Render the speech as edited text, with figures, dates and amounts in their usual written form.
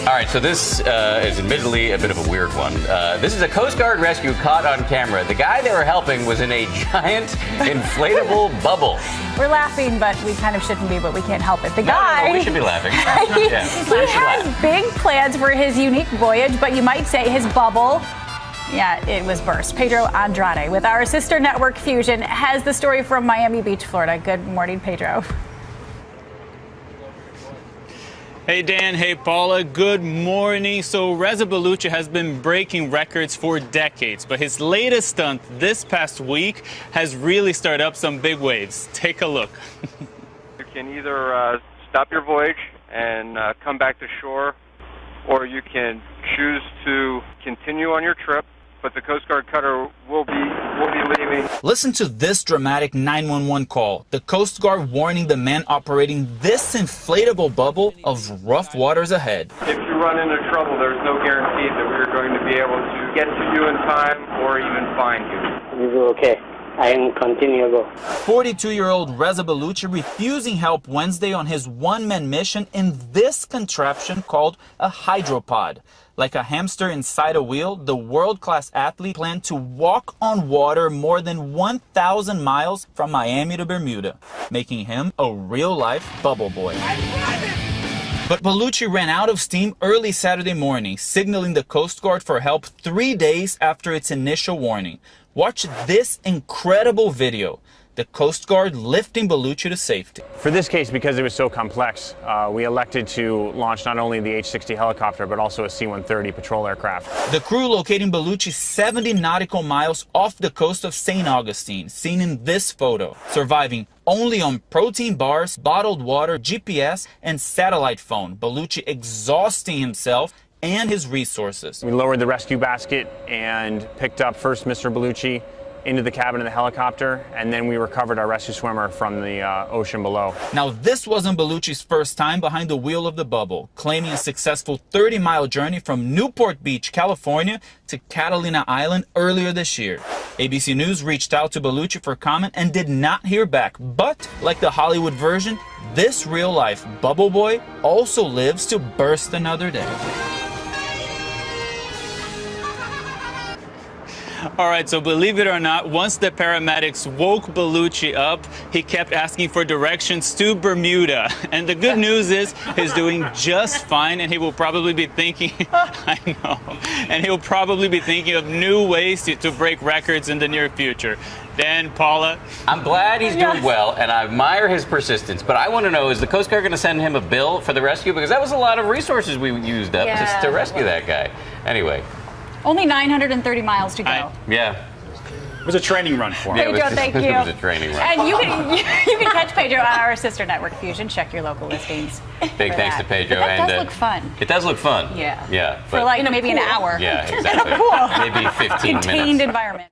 All right, so this is admittedly a bit of a weird one. This is a Coast Guard rescue caught on camera. The guy they were helping was in a giant inflatable bubble. We're laughing, but we kind of shouldn't be, but we can't help it. The guy... No, we should be laughing. he has big plans for his unique voyage, but you might say his bubble... Yeah, it was burst. Pedro Andrade with our sister network Fusion has the story from Miami Beach, Florida. Good morning, Pedro. Hey Dan, hey Paula, good morning. So Reza Balucchi has been breaking records for decades, but his latest stunt this past week has really stirred up some big waves. Take a look. You can either stop your voyage and come back to shore, or you can choose to continue on your trip, but the Coast Guard cutter will be leaving. Listen to this dramatic 911 call. The Coast Guard warning the men operating this inflatable bubble of rough waters ahead. If you run into trouble, there's no guarantee that we're going to be able to get to you in time or even find you. You go okay. I am continue go. 42-year-old Reza Balucchi refusing help Wednesday on his one-man mission in this contraption called a hydropod. Like a hamster inside a wheel, the world-class athlete planned to walk on water more than 1,000 miles from Miami to Bermuda, making him a real-life bubble boy. But Balucchi ran out of steam early Saturday morning, signaling the Coast Guard for help 3 days after its initial warning. Watch this incredible video. The Coast Guard lifting Balucchi to safety. For this case, because it was so complex, we elected to launch not only the H-60 helicopter, but also a C-130 patrol aircraft. The crew locating Balucchi 70 nautical miles off the coast of St. Augustine, seen in this photo, surviving only on protein bars, bottled water, GPS, and satellite phone. Balucchi exhausting himself and his resources. We lowered the rescue basket and picked up first Mr. Balucchi into the cabin of the helicopter, and then we recovered our rescue swimmer from the ocean below. Now, this wasn't Balucchi's first time behind the wheel of the bubble, claiming a successful 30-mile journey from Newport Beach, California to Catalina Island earlier this year. ABC News reached out to Balucchi for comment and did not hear back, but like the Hollywood version, this real-life bubble boy also lives to burst another day. All right, so believe it or not, once the paramedics woke Balucchi up, he kept asking for directions to Bermuda. And the good news is he's doing just fine, and he will probably be thinking, I know, and he'll probably be thinking of new ways to break records in the near future. Dan, Paula. I'm glad he's doing well, and I admire his persistence. But I want to know, is the Coast Guard going to send him a bill for the rescue? Because that was a lot of resources we used up just to rescue that guy. Anyway. Only 930 miles to go. Yeah. It was a training run for him. Pedro, thank you. It was a training run. And you can catch Pedro on our sister network Fusion. Check your local listings. Big thanks to Pedro. But that does look fun. It does look fun. Yeah. Yeah. For like maybe an hour. Yeah, exactly. Cool. Maybe 15 minutes. Contained environment.